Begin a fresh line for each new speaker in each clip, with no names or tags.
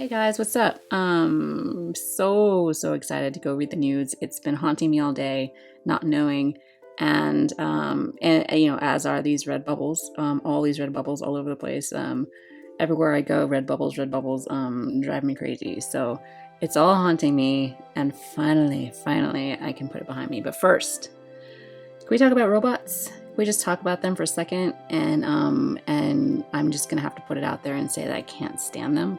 Hey guys, what's up? So excited to go read the news. It's been haunting me all day, not knowing, and you know, as are these red bubbles, all these red bubbles all over the place. Everywhere I go, red bubbles, drive me crazy. So it's all haunting me, and finally, I can put it behind me. But first, can we talk about robots? Can we just talk about them for a second? And I'm just gonna have to put it out there and say that I can't stand them.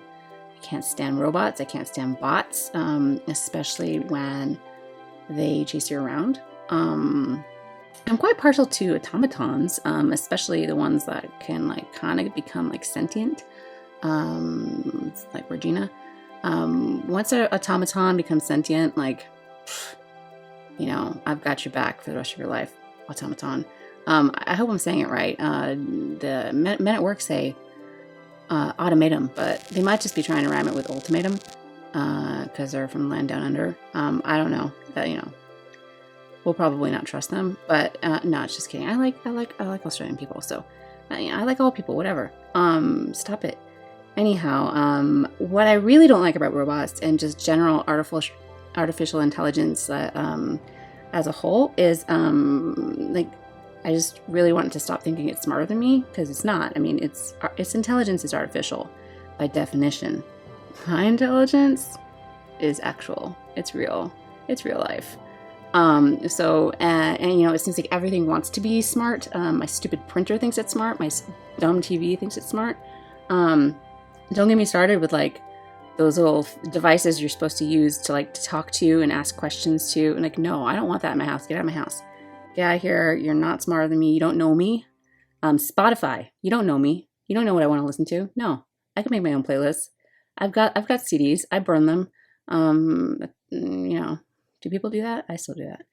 I can't stand robots. I can't stand bots, especially when they chase you around. I'm quite partial to automatons, especially the ones that can like kind of become like sentient, like Regina. Once an automaton becomes sentient, like, you know, I've got your back for the rest of your life, automaton. I hope I'm saying it right. The men at work say automatum, but they might just be trying to rhyme it with ultimatum because they're from the land down under. I don't know. You know, we'll probably not trust them. But no, it's just kidding. I like Australian people, so I like all people. Whatever. Stop it. Anyhow, what I really don't like about robots and just general artificial intelligence as a whole is like, I just really want to stop thinking it's smarter than me, because it's not. I mean, its intelligence is artificial by definition. My intelligence is actual. It's real. It's real life. So you know, it seems like everything wants to be smart. My stupid printer thinks it's smart. My dumb TV thinks it's smart. Don't get me started with like those little devices you're supposed to use to like to talk to and ask questions to. And like, no, I don't want that in my house. Get out of my house. Get out of here. You're not smarter than me. You don't know me. Spotify. You don't know me. You don't know what I want to listen to. No, I can make my own playlists. I've got CDs. I burn them. You know, do people do that? I still do that.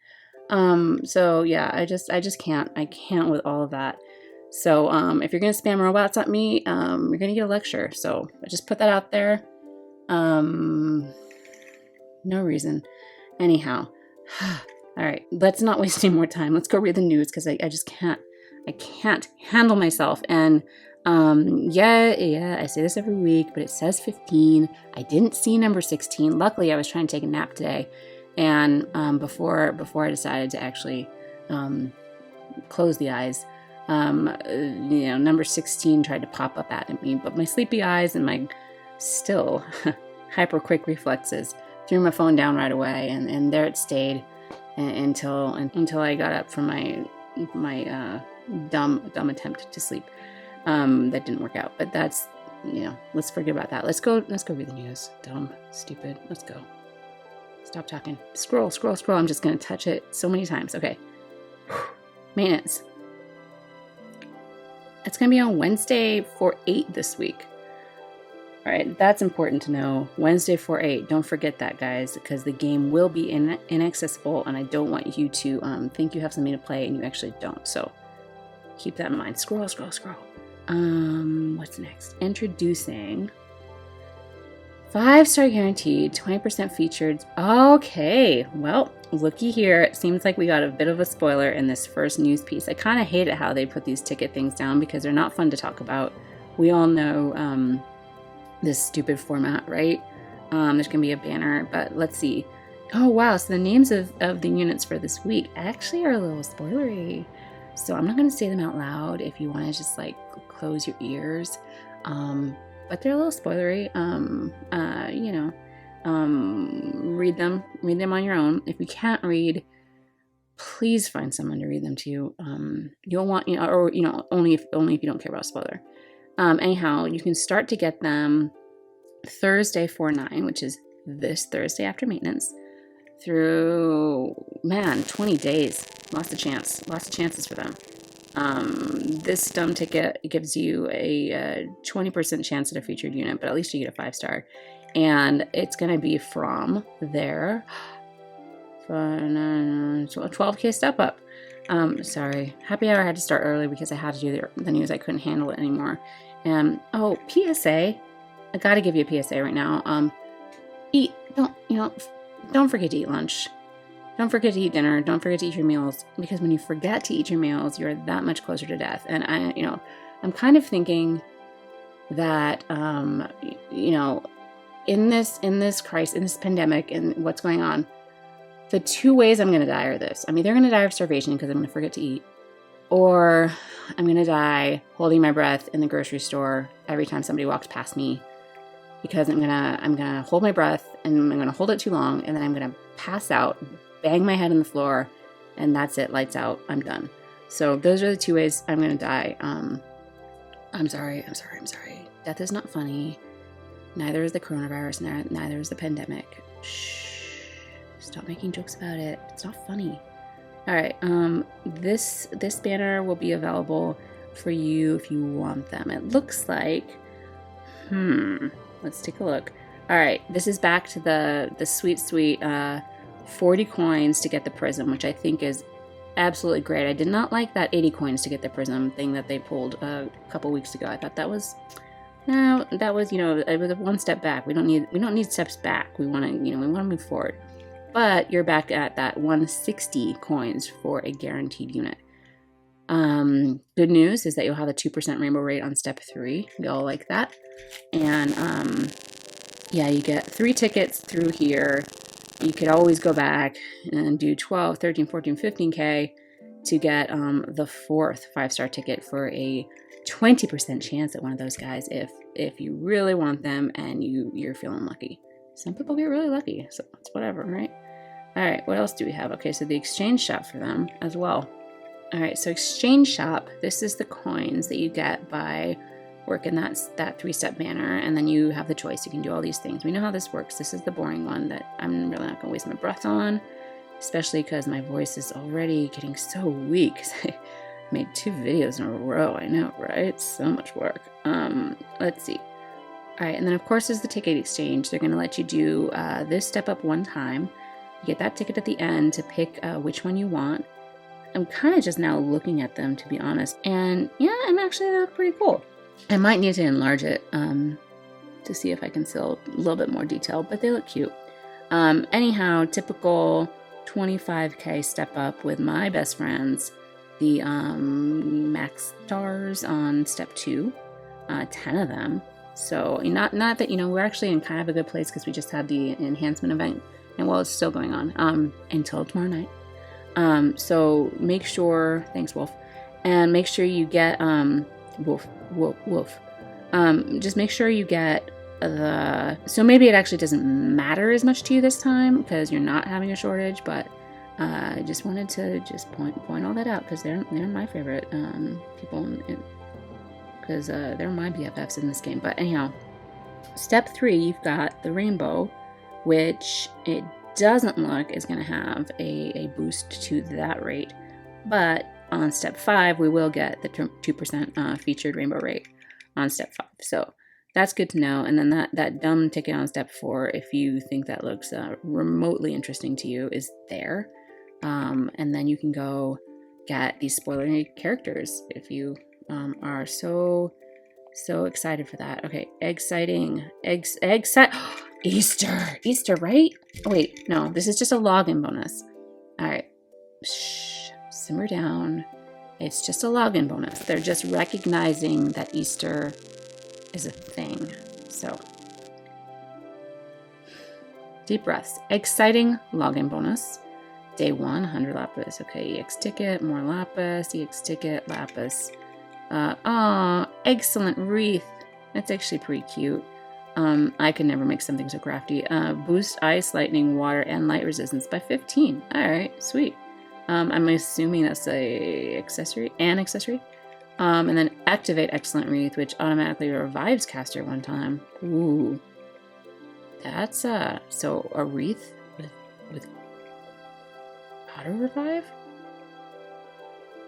So yeah, I just can't. I can't with all of that. So if you're gonna spam robots at me, you're gonna get a lecture. So I just put that out there. No reason. Anyhow. All right, let's not waste any more time. Let's go read the news, because I just can't. I can't handle myself. And yeah, I say this every week, but it says 15. I didn't see number 16. Luckily, I was trying to take a nap today, and before I decided to actually close the eyes, you know, number 16 tried to pop up at me, but my sleepy eyes and my still hyper quick reflexes threw my phone down right away, and there it stayed. Until I got up from my dumb attempt to sleep. That didn't work out, but that's, you know, let's forget about that. Let's go read the news. Dumb, stupid. Let's go. Stop talking. Scroll. I'm just gonna touch it so many times. Okay. Maintenance. It's gonna be on Wednesday 4/8 this week. All right, that's important to know. Wednesday 4/8. Don't forget that, guys, because the game will be inaccessible, and I don't want you to think you have something to play and you actually don't. So keep that in mind. Scroll. What's next? Introducing 5-star guaranteed, 20% featured. Okay, well, looky here. It seems like we got a bit of a spoiler in this first news piece. I kind of hate it how they put these ticket things down, because they're not fun to talk about. We all know this stupid format, right? There's gonna be a banner, but let's see. Oh wow, so the names of the units for this week actually are a little spoilery, so I'm not gonna say them out loud if you want to just like close your ears, but they're a little spoilery. You know, read them on your own. If you can't read, please find someone to read them to you. You'll want, you know, or you know, only if you don't care about spoiler. Anyhow, you can start to get them Thursday 4/9, which is this Thursday after maintenance, through, 20 days. Lots of chances for them. This dumb ticket gives you a 20% chance at a featured unit, but at least you get a 5-star. And it's going to be from their 12K step up. Sorry, happy hour had to start early because I had to do the news. I couldn't handle it anymore. Oh, PSA. I gotta give you a PSA right now. Don't forget to eat lunch. Don't forget to eat dinner. Don't forget to eat your meals, because when you forget to eat your meals, you're that much closer to death. And I'm kind of thinking that, in this crisis, in this pandemic, and what's going on, the 2 ways I'm going to die are this. I'm either going to die of starvation because I'm going to forget to eat, or I'm going to die holding my breath in the grocery store every time somebody walks past me, because I'm gonna hold my breath, and I'm gonna hold it too long, and then I'm gonna pass out, bang my head on the floor, and that's it. Lights out. I'm done. So those are the 2 ways I'm gonna die. I'm sorry. Death is not funny. Neither is the coronavirus. Neither is the pandemic. Shh. Stop making jokes about it. It's not funny. All right. This banner will be available for you if you want them. It looks like. Let's take a look. All right. This is back to the sweet 40 coins to get the prism, which I think is absolutely great. I did not like that 80 coins to get the prism thing that they pulled a couple weeks ago. I thought that was it was a 1 step back. We don't need steps back. We want to move forward. But you're back at that 160 coins for a guaranteed unit. Good news is that you'll have a 2% rainbow rate on step 3. We all like that. And you get 3 tickets through here. You could always go back and do 12, 13, 14, 15K to get the 4th 5-star ticket for a 20% chance at one of those guys if you really want them and you're feeling lucky. Some people get really lucky, so it's whatever, right? All right, what else do we have? Okay, so the exchange shop for them as well. All right, so exchange shop, this is the coins that you get by working that 3-step banner, and then you have the choice. You can do all these things. We know how this works. This is the boring one that I'm really not going to waste my breath on, especially because my voice is already getting so weak. I made 2 videos in a row. I know, right? So much work. Let's see. All right, and then of course is the ticket exchange. They're going to let you do this step up 1 time. You get that ticket at the end to pick which one you want. I'm kind of just now looking at them, to be honest. And yeah, they look pretty cool. I might need to enlarge it to see if I can see a little bit more detail, but they look cute. Anyhow, typical 25K step up with my best friends. The max stars on step 2, 10 of them. So not that, we're actually in kind of a good place because we just had the enhancement event, and it's still going on until tomorrow night. So make sure, thanks Wolf, and make sure you get Wolf. Just make sure you get so maybe it actually doesn't matter as much to you this time because you're not having a shortage, but I just wanted to just point all that out because they're my favorite people, because they're my BFFs in this game. But anyhow, step 3, you've got the rainbow, which it doesn't look is going to have a boost to that rate, but on step 5 we will get the 2% featured rainbow rate on step 5, so that's good to know. And then that dumb ticket on step 4, if you think that looks remotely interesting to you, is there, and then you can go get these spoiler characters if you are so excited for that. Okay, Easter, right? Oh wait, no, this is just a login bonus. All right, shh, simmer down. It's just a login bonus. They're just recognizing that Easter is a thing. So deep breaths. Exciting login bonus. Day 1, 100 lapis. Okay, EX ticket, more lapis, EX ticket, lapis. Excellent wreath. That's actually pretty cute. I could never make something so crafty. Boost ice, lightning, water, and light resistance by 15. All right, sweet. I'm assuming that's an accessory. And then activate excellent wreath, which automatically revives caster 1 time. Ooh, that's so a wreath with auto revive.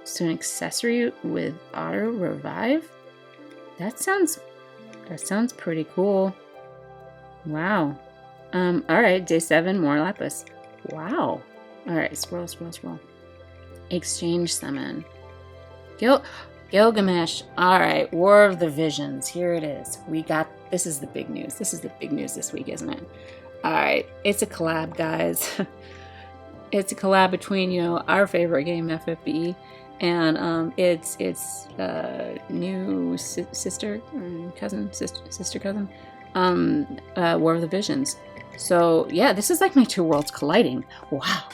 So an accessory with auto revive. That sounds pretty cool. Wow. All right, day 7, more lapis. Wow. All right, scroll. Exchange summon. Gilgamesh. All right, War of the Visions. Here it is. This is the big news. This is the big news this week, isn't it? All right, it's a collab, guys. It's a collab between, our favorite game, FFBE, and it's new sister cousin, War of the Visions. So yeah, this is like my two worlds colliding. Wow.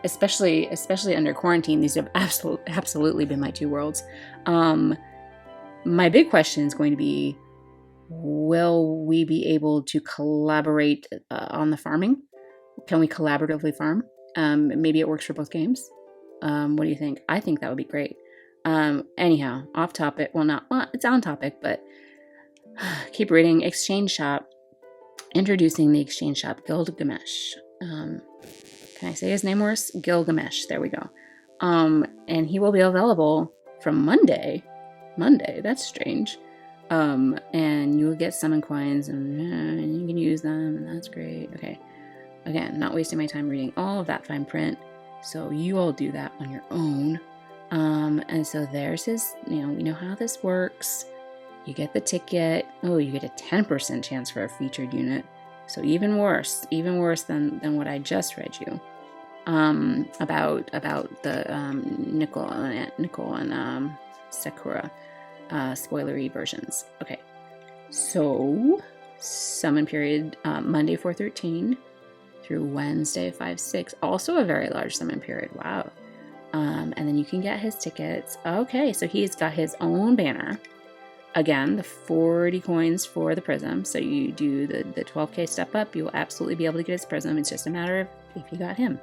Especially under quarantine, these have absolutely been my two worlds. My big question is going to be, will we be able to collaborate on the farming? Can we collaboratively farm? Maybe it works for both games. What do you think? I think that would be great. Anyhow, off topic. Well, it's on topic, but keep reading. Exchange Shop. Introducing the Exchange Shop, Gilgamesh. Can I say his name worse? Gilgamesh. There we go. And he will be available from Monday. That's strange. And you will get summon coins, and you can use them, and that's great. Okay. Again, not wasting my time reading all of that fine print. So you all do that on your own. And so there's his, we know how this works. You get the ticket. Oh, you get a 10% chance for a featured unit. So even worse than what I just read you. About the Nicole and Sakura spoilery versions. Okay. So summon period Monday 4/13 through Wednesday 5/6. Also a very large summon period. Wow. And then you can get his tickets. Okay, so he's got his own banner. Again, the 40 coins for the prism. So you do the 12k step up, you will absolutely be able to get his prism. It's just a matter of if you got him.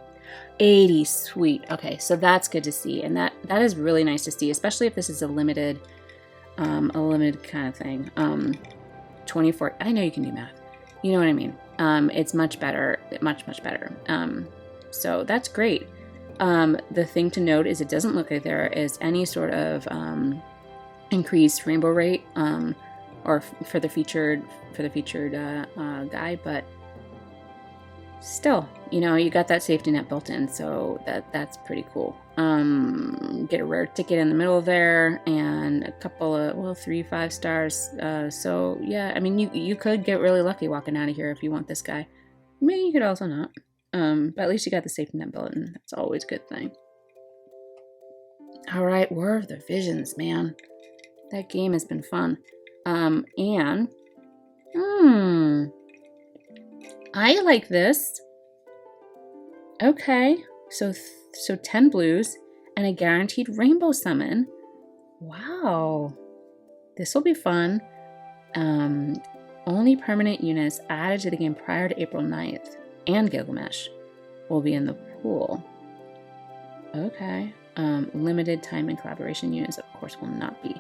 80, sweet. Okay, so that's good to see, and that is really nice to see, especially if this is a limited kind of thing. 24. I know you can do math. You know what I mean. It's much better, much better. So that's great. The thing to note is it doesn't look like there is any sort of increased rainbow rate or for the featured guy, but still, you got that safety net built in, so that's pretty cool. Get a rare ticket in the middle there, and a couple of 3-5 stars. So yeah, I mean, you could get really lucky walking out of here if you want this guy. Maybe you could also not. But at least you got the safety net built in. That's always a good thing. All right, War of the Visions, man. That game has been fun. And I like this. Okay, so 10 blues and a guaranteed rainbow summon. Wow, this will be fun. Only permanent units added to the game prior to April 9th and Gilgamesh will be in the pool. Okay, limited time and collaboration units, of course, will not be.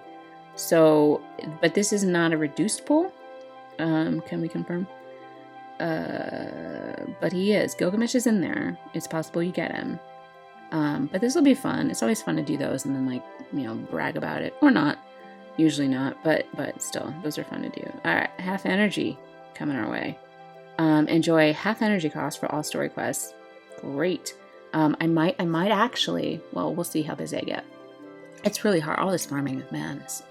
So, but this is not a reduced pool. Can we confirm? But he is. Gilgamesh is in there. It's possible you get him. But this will be fun. It's always fun to do those and then brag about it. Or not. Usually not, but still, those are fun to do. Alright, half energy coming our way. Enjoy half energy cost for all story quests. Great. I might actually, well, we'll see how busy I get. It's really hard. All this farming, man, is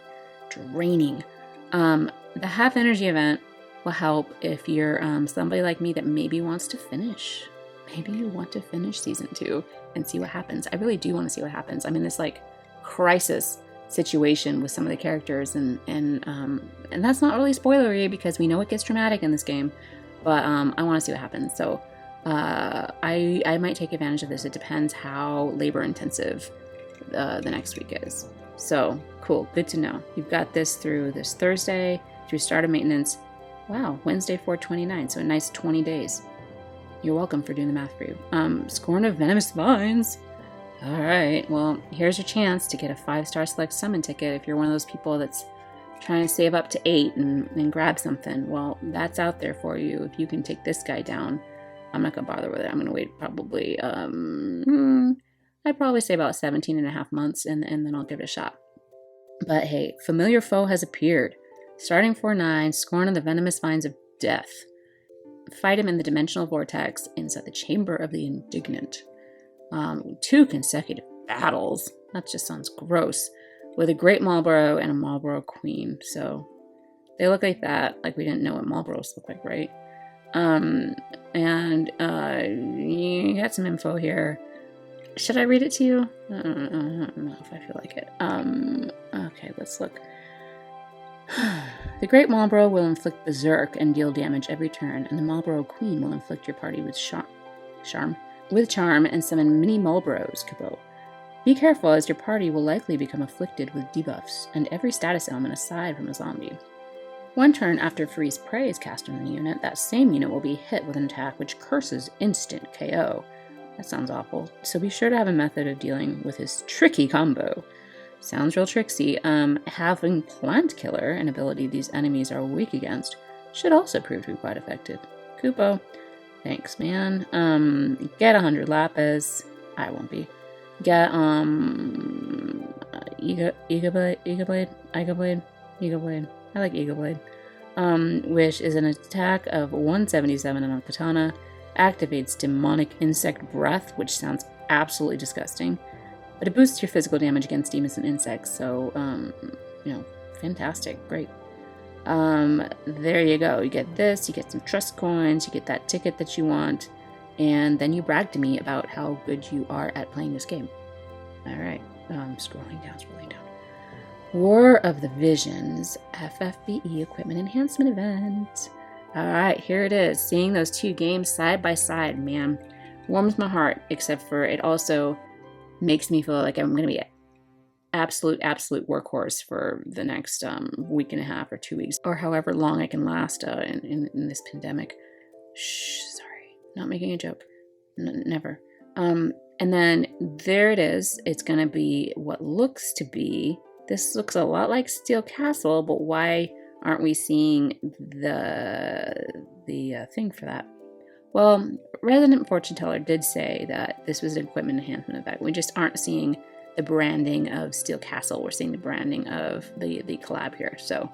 draining. The half energy event will help if you're somebody like me that maybe wants to finish. Maybe you want to finish season 2 and see what happens. I really do want to see what happens. I'm in this crisis situation with some of the characters, and that's not really spoilery because we know it gets dramatic in this game, but I want to see what happens. So I might take advantage of this. It depends how labor intensive the next week is. So cool, good to know. You've got this through this Thursday, through start of maintenance. Wow, Wednesday 4/29, so a nice 20 days. You're welcome for doing the math for you. Scorn of Venomous Vines. All right, well, here's your chance to get a 5-star select summon ticket if you're one of those people that's trying to save up to 8 and grab something. Well, that's out there for you if you can take this guy down. I'm not going to bother with it. I'm going to wait probably, I'd probably say about 17.5 months, and then I'll give it a shot. But hey, familiar foe has appeared. Starting 4/9, Scorn of the Venomous Vines of Death. Fight him in the Dimensional Vortex inside the Chamber of the Indignant. 2 consecutive battles. That just sounds gross. With a Great Marlborough and a Marlborough Queen. So they look like that. Like we didn't know what Marlboros look like, right? And you got some info here. Should I read it to you? I don't know if I feel like it. Okay, let's look. The Great Marlborough will inflict berserk and deal damage every turn, and the Marlborough Queen will inflict your party with charm and summon mini Marlboroughs, Kupo. Be careful, as your party will likely become afflicted with debuffs, and every status element aside from a zombie. One turn after Freeze Prey is cast on the unit, that same unit will be hit with an attack which curses instant KO. That sounds awful, so be sure to have a method of dealing with his tricky combo. Sounds real tricksy. Having Plant Killer, an ability these enemies are weak against, should also prove to be quite effective. Kupo, thanks, man. Get 100 Lapis. I won't be. Get, Eagle Blade. I like Eagle Blade. Which is an attack of 177 on a katana. Activates Demonic Insect Breath, which sounds absolutely disgusting. But it boosts your physical damage against demons and insects, so, fantastic. Great. There you go. You get this, you get some trust coins, you get that ticket that you want, and then you brag to me about how good you are at playing this game. Alright, scrolling down. War of the Visions, FFBE Equipment Enhancement Event. Alright, here it is. Seeing those two games side by side, man, warms my heart, except for it also makes me feel like I'm going to be an absolute workhorse for the next week and a half or 2 weeks, or however long I can last in this pandemic. Shh, sorry, not making a joke. Never. And then there it is. It's going to be what looks to be, this looks a lot like Steel Castle, but why aren't we seeing the thing for that? Well, Resident Fortune Teller did say that this was an equipment enhancement event. We just aren't seeing the branding of Steel Castle. We're seeing the branding of the collab here. So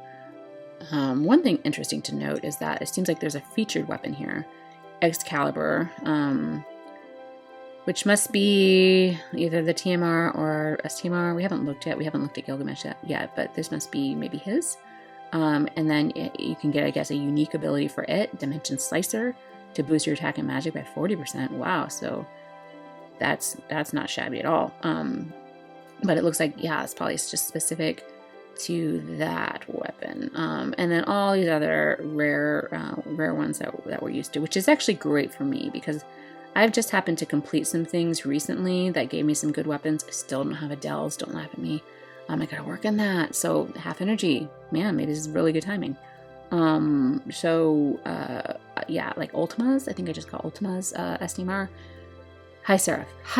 one thing interesting to note is that it seems like there's a featured weapon here, Excalibur, which must be either the TMR or STMR. We haven't looked yet. We haven't looked at Gilgamesh yet, but this must be maybe his. And then you can get, I guess, a unique ability for it, Dimension Slicer, to boost your attack and magic by 40%. Wow, so that's not shabby at all. But it looks like, yeah, it's probably just specific to that weapon. And then all these other rare ones that we're used to, which is actually great for me because I've just happened to complete some things recently that gave me some good weapons. I still don't have a Dells, don't laugh at me. I gotta work on that. So half energy, man, maybe this is really good timing. Yeah, like Ultimas, I think I just got Ultimas, SDMR. High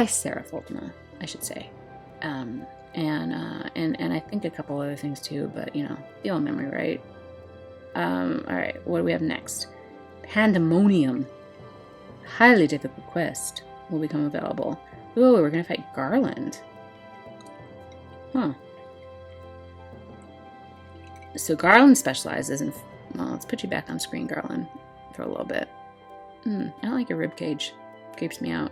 Seraph Ultima, I should say. And I think a couple other things too, but the old memory, right? Alright, what do we have next? Pandemonium. Highly difficult quest will become available. Ooh, we're gonna fight Garland. Huh. So Garland specializes in... Well, let's put you back on screen, Garland, for a little bit. I don't like your ribcage. Creeps me out.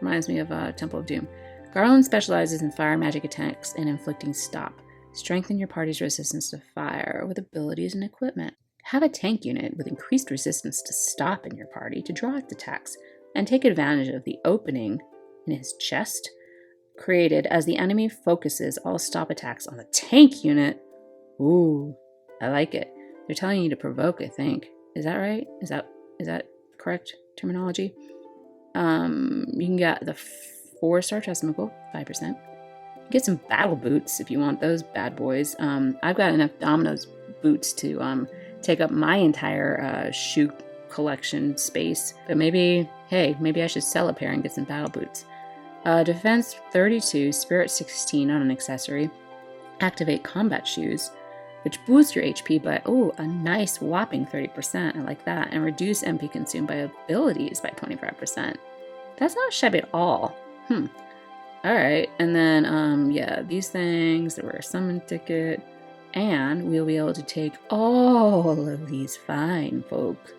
Reminds me of Temple of Doom. Garland specializes in fire magic attacks and inflicting stop. Strengthen your party's resistance to fire with abilities and equipment. Have a tank unit with increased resistance to stop in your party to draw its attacks and take advantage of the opening in his chest created as the enemy focuses all stop attacks on the tank unit. Ooh, I like it. They're telling you to provoke, I think. Is that right? Is that correct terminology? You can get the 4-star Chesticle, 5%. Get some battle boots if you want those bad boys. I've got enough Domino's boots to take up my entire shoe collection space. But maybe I should sell a pair and get some battle boots. Defense 32, Spirit 16 on an accessory. Activate combat shoes, which boosts your HP by, a nice whopping 30%. I like that. And reduce MP consumed by abilities by 25%. That's not shabby at all. Alright, and then, these things, the rare summon ticket, and we'll be able to take all of these fine folk,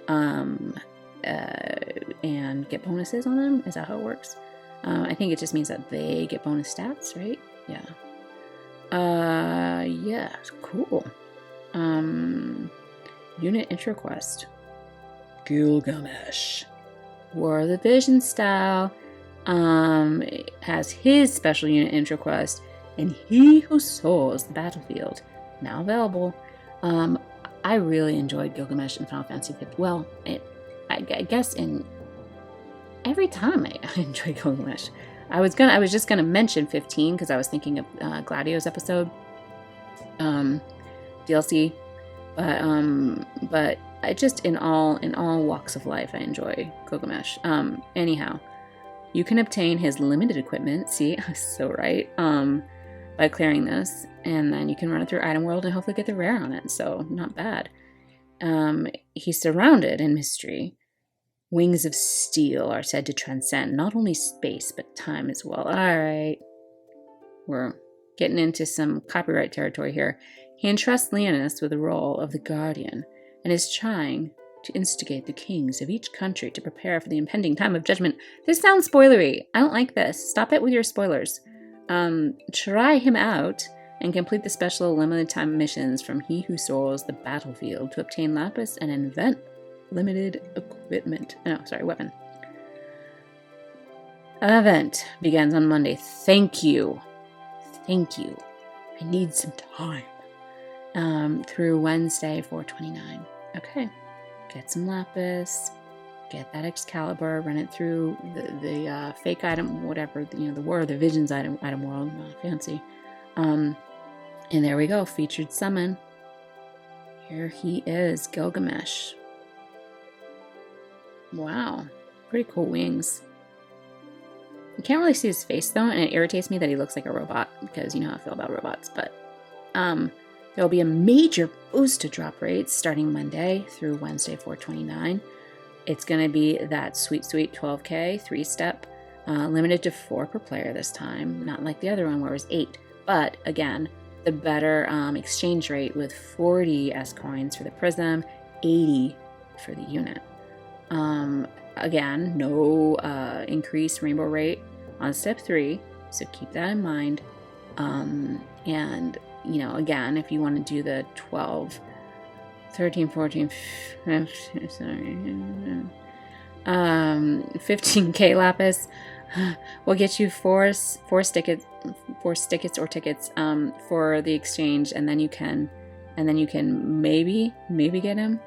and get bonuses on them. Is that how it works? I think it just means that they get bonus stats, right? Yeah. Yeah, cool. Unit intro quest. Gilgamesh. War of the Vision style. Has his special unit intro quest, and He Who Soars the Battlefield. Now available. I really enjoyed Gilgamesh in Final Fantasy 15. Well, I guess in every time I enjoy Gilgamesh. I was just gonna mention 15 because I was thinking of Gladio's episode, DLC, but I just in all walks of life I enjoy Gilgamesh. Anyhow, you can obtain his limited equipment. See, I was so right. By clearing this, and then you can run it through Item World and hopefully get the rare on it. So not bad. He's surrounded in mystery. Wings of steel are said to transcend not only space but time as well. All right, we're getting into some copyright territory here. He entrusts Leonis with the role of the Guardian and is trying to instigate the kings of each country to prepare for the impending time of judgment. This sounds spoilery. I don't like this. Stop it with your spoilers. Try him out and complete the special limited time missions from He Who Soars the Battlefield to obtain Lapis and invent limited equipment. Weapon. Event begins on Monday. Thank you. I need some time. Through Wednesday, 4/29. Okay. Get some Lapis. Get that Excalibur. Run it through the fake item, whatever, the Visions item world. Fancy. And there we go. Featured summon. Here he is, Gilgamesh. Wow. Pretty cool wings. You can't really see his face though, and it irritates me that he looks like a robot because you know how I feel about robots. But there'll be a major boost to drop rates starting Monday through Wednesday, 4/29. It's going to be that sweet 12K 3-step, limited to 4 per player this time, not like the other one where it was 8. But again, the better exchange rate with 40 S coins for the Prism, 80 for the unit. Again, no increased rainbow rate on step 3, so keep that in mind. And, again, if you want to do the 12, 13, 14, 15K Lapis will get you four tickets for the exchange, and then you can maybe get him.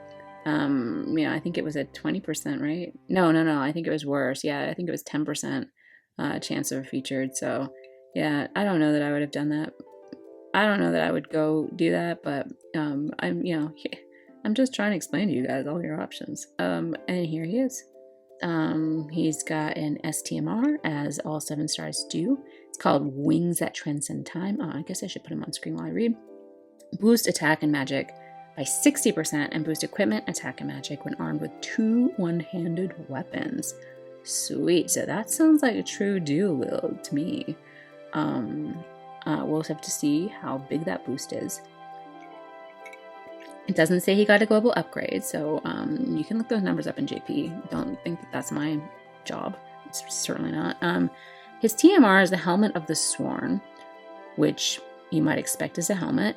I think it was at 20%, right? No, I think it was worse. Yeah, I think it was 10% chance of a featured. So yeah, I don't know that I would have done that. I don't know that I would go do that, but I'm just trying to explain to you guys all your options. And here he is. He's got an STMR, as all 7 stars do. It's called Wings That Transcend Time. Oh, I guess I should put him on screen while I read. Boost attack and magic by 60% and boost equipment, attack, and magic when armed with 2 one-handed weapons. Sweet. So that sounds like a true dual wield to me. We'll have to see how big that boost is. It doesn't say he got a global upgrade, so you can look those numbers up in JP. Don't think that that's my job. It's certainly not. His TMR is the Helmet of the Sworn, which you might expect as a helmet.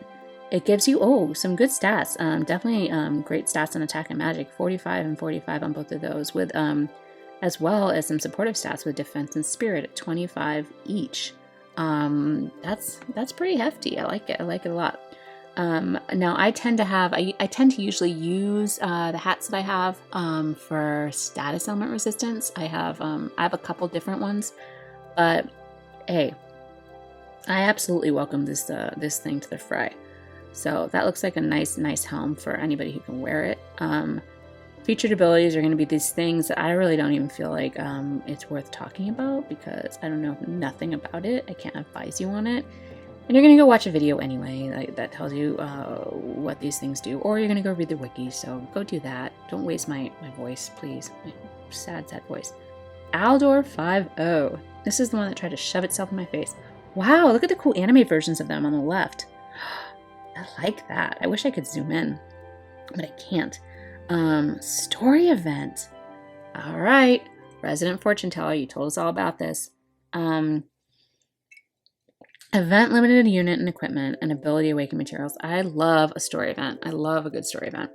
It gives you, some good stats. Definitely great stats on attack and magic, 45 and 45 on both of those, with as well as some supportive stats with defense and spirit at 25 each. That's pretty hefty. I like it. I like it a lot. Now I tend to usually use the hats that I have for status element resistance. I have a couple different ones, but hey, I absolutely welcome this thing to the fray. So that looks like a nice helm for anybody who can wear it. Featured abilities are going to be these things that I really don't even feel like it's worth talking about because I don't know nothing about it. I can't advise you on it. And you're going to go watch a video anyway that tells you what these things do. Or you're going to go read the wiki, so go do that. Don't waste my voice, please. My sad voice. Aldor 5-0. This is the one that tried to shove itself in my face. Wow, look at the cool anime versions of them on the left. I like that. I wish I could zoom in, but I can't. Story event. All right. Resident Fortune Teller, you told us all about this. Event limited unit and equipment and ability awakened materials. I love a story event. I love a good story event.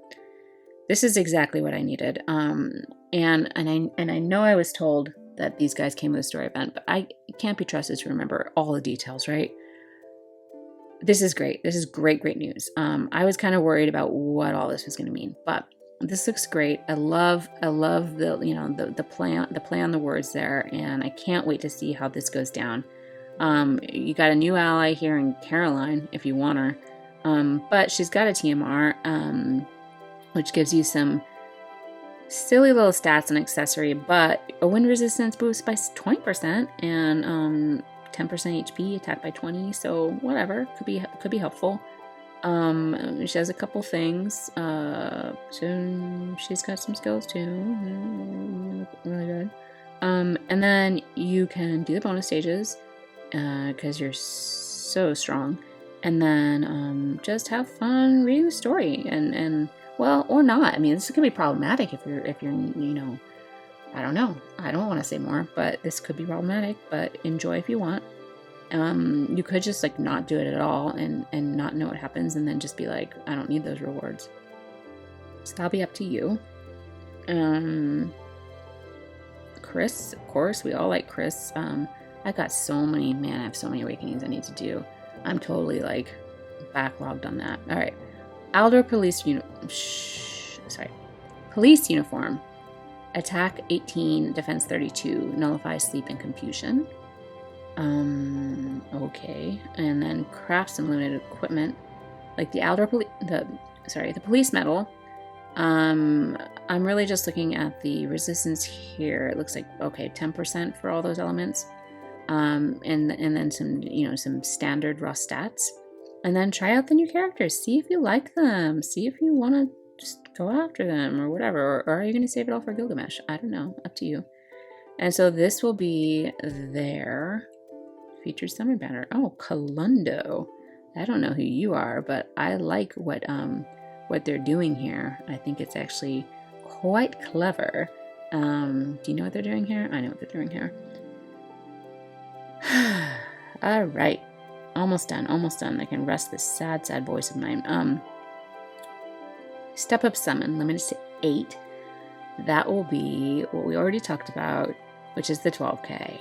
This is exactly what I needed. And I know I was told that these guys came with a story event, but I can't be trusted to remember all the details, right? this is great. This is great news. I was kind of worried about what all this was going to mean, but this looks great. I love the, you know, the play on the words there, and I can't wait to see how this goes down. You got a new ally here in Caroline if you want her, but she's got a TMR, which gives you some silly little stats and accessory, but a wind resistance boost by 20% and 10% HP, attack by 20, so whatever, could be helpful. She has a couple things, so she's got some skills too, really good. And then you can do the bonus stages, because you're so strong, and then just have fun reading the story, and well, or not. I mean, this could be problematic if you're you know, I don't know. I don't want to say more, but this could be problematic, but enjoy if you want. You could just like not do it at all and not know what happens, and then just be like, I don't need those rewards. So that'll be up to you. Chris, of course, we all like Chris. I've got so many, man, I have so many awakenings I need to do. I'm totally like backlogged on that. All right. Aldor police uniform. Attack 18, defense 32, nullify sleep and confusion. Okay. And then craft some limited equipment. Like the Aldor the police medal. I'm really just looking at the resistance here. It looks like, okay, 10% for all those elements. And then some, you know, some standard raw stats. And then try out the new characters. See if you like them. See if you want to just go after them or whatever. Or are you going to save it all for Gilgamesh? I don't know. Up to you. And so this will be their featured summon banner. Oh, Kalundo. I don't know who you are, but I like what they're doing here. I think it's actually quite clever. Do you know what they're doing here? I know what they're doing here. All right. Almost done. I can rest this sad voice of mine. Step up summon, limited to 8. That will be what we already talked about, which is the 12k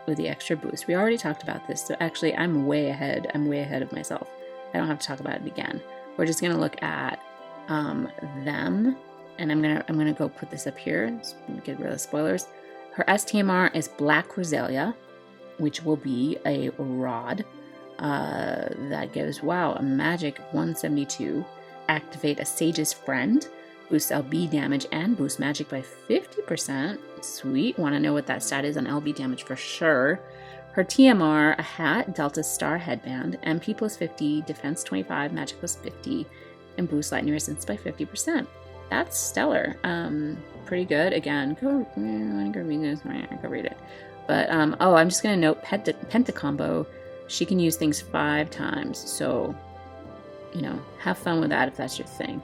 with the extra boost. We already talked about this, so actually I'm way ahead of myself. I don't have to talk about it again. We're just gonna look at them, and I'm gonna go put this up here. Let's get rid of the spoilers. Her STMR is Black Rosalia, which will be a rod. That gives, wow, a magic 172. Activate a Sage's Friend. Boosts LB damage and boost magic by 50%. Sweet. Want to know what that stat is on LB damage for sure. Her TMR, a hat, Delta Star headband, MP plus 50, defense 25, magic plus 50, and boost lightning resistance by 50%. That's stellar. Pretty good. Again, go read this. Go read it. But, I'm just going to note Pentacombo. She can use things 5 times, so, you know, have fun with that if that's your thing.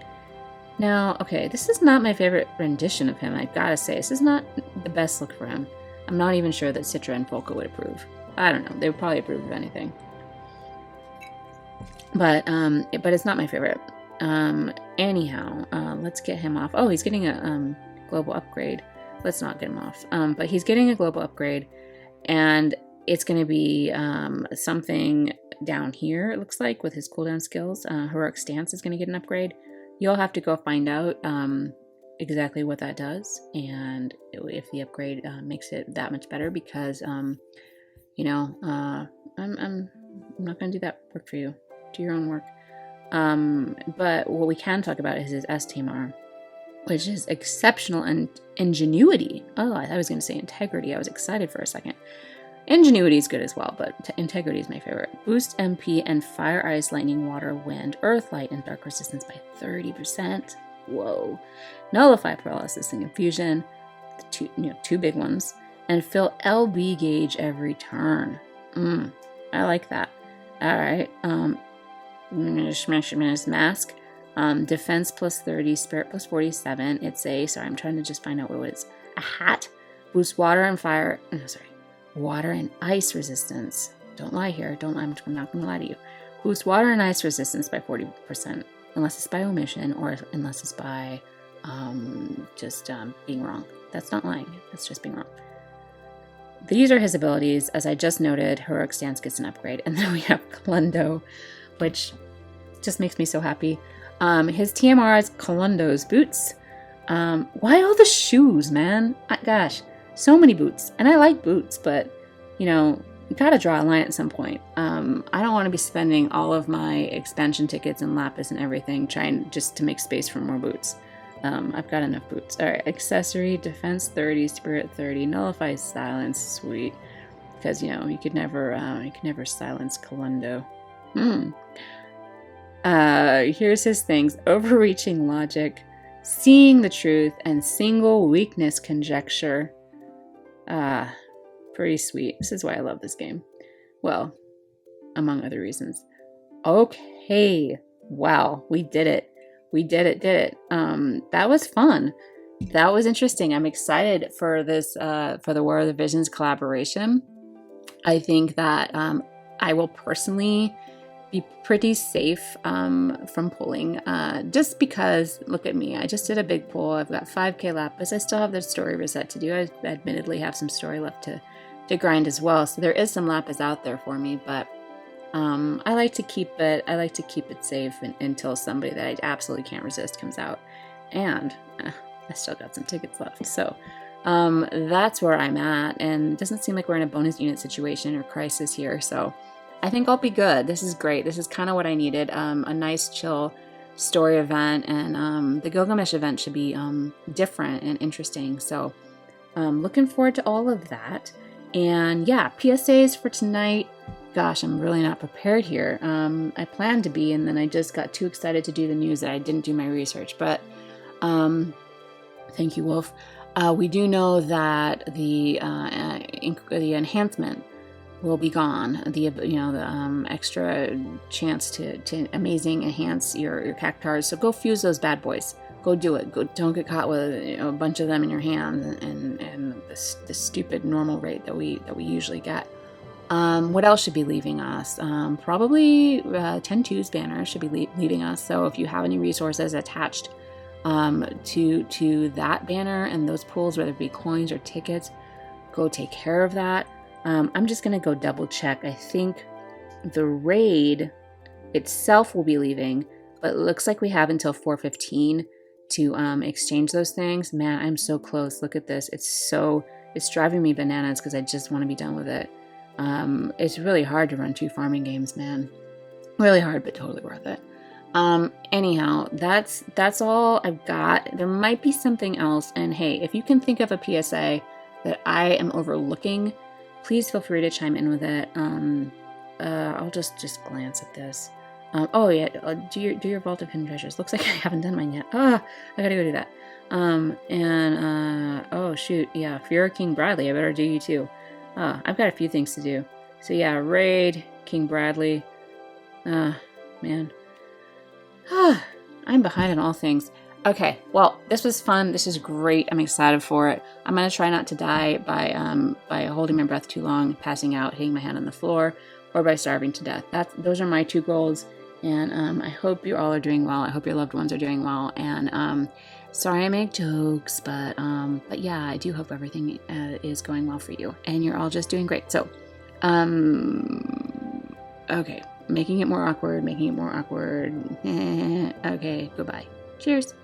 Now, okay, this is not my favorite rendition of him, I gotta say. This is not the best look for him. I'm not even sure that Citra and Folka would approve. I don't know, they would probably approve of anything. But it's not my favorite. Anyhow, let's get him off. Oh, he's getting a global upgrade. Let's not get him off. But he's getting a global upgrade, and it's going to be something down here, it looks like, with his cooldown skills. Heroic Stance is going to get an upgrade. You'll have to go find out exactly what that does, and if the upgrade makes it that much better, because, you know, I'm not going to do that work for you. Do your own work. But what we can talk about is his STMR, which is exceptional and ingenuity. Oh, I was going to say integrity. I was excited for a second. Ingenuity is good as well, but integrity is my favorite. Boost MP and fire, ice, lightning, water, wind, earth, light, and dark resistance by 30%. Whoa. Nullify paralysis and confusion. Two big ones. And fill LB gauge every turn. I like that. All right. Mask. Defense plus 30, spirit plus 47. It's sorry, I'm trying to just find out what it is. A hat. Boost water and fire. Water and ice resistance. Don't lie here. I'm not going to lie to you. Boost water and ice resistance by 40%, unless it's by omission or unless it's by being wrong. That's not lying. That's just being wrong. These are his abilities. As I just noted, Heroic Stance gets an upgrade. And then we have Kalundo. which just makes me so happy. His TMR is Colundo's boots. Why all the shoes, man? Gosh, so many boots. And I like boots, but, you know, you gotta draw a line at some point. I don't want to be spending all of my expansion tickets and lapis and everything trying just to make space for more boots. I've got enough boots. All right, accessory, defense 30, spirit 30, nullify silence, sweet. Because, you know, you could never silence Colundo. Here's his things: overreaching logic, seeing the truth, and single weakness conjecture. Pretty sweet. This is why I love this game. Well, among other reasons. Okay. Wow, we did it. We did it. That was fun. That was interesting. I'm excited for this, for the War of the Visions collaboration. I think that I will personally be pretty safe from pulling, just because, look at me, I just did a big pull. I've got 5k lapis. I still have the story reset to do. I admittedly have some story left to grind as well, so there is some lapis out there for me, but I like to keep it safe until somebody that I absolutely can't resist comes out, and I still got some tickets left, so that's where I'm at, and it doesn't seem like we're in a bonus unit situation or crisis here, so I think I'll be good. This is great. This is kind of what I needed. A nice chill story event, and the Gilgamesh event should be different and interesting. So looking forward to all of that. And yeah, PSAs for tonight. Gosh, I'm really not prepared here. I planned to be, and then I just got too excited to do the news that I didn't do my research. But thank you, Wolf. We do know that the enhancement will be gone. The extra chance to amazing enhance your cactars. So go fuse those bad boys. Go do it. Go, don't get caught with a bunch of them in your hand and the stupid normal rate that we usually get. What else should be leaving us? Probably 10-2's banner should be leaving us. So if you have any resources attached to that banner and those pools, whether it be coins or tickets, go take care of that. I'm just going to go double check. I think the raid itself will be leaving, but it looks like we have until 4:15 to exchange those things. Man, I'm so close. Look at this. It's driving me bananas because I just want to be done with it. It's really hard to run 2 farming games, man. Really hard, but totally worth it. Anyhow, that's all I've got. There might be something else. And hey, if you can think of a PSA that I am overlooking, please feel free to chime in with it. I'll just glance at this. Oh yeah, do your Vault of Hidden Treasures. Looks like I haven't done mine yet. I gotta go do that. Oh shoot, yeah, Fear of King Bradley. I better do you too. I've got a few things to do. So yeah, raid King Bradley. Man. I'm behind on all things. Okay, well, this was fun. This is great. I'm excited for it. I'm gonna try not to die by holding my breath too long, passing out, hitting my head on the floor, or by starving to death. Those are my 2 goals, and I hope you all are doing well. I hope your loved ones are doing well. And sorry I make jokes, but yeah, I do hope everything is going well for you, and you're all just doing great. So, okay, making it more awkward. Okay, goodbye. Cheers.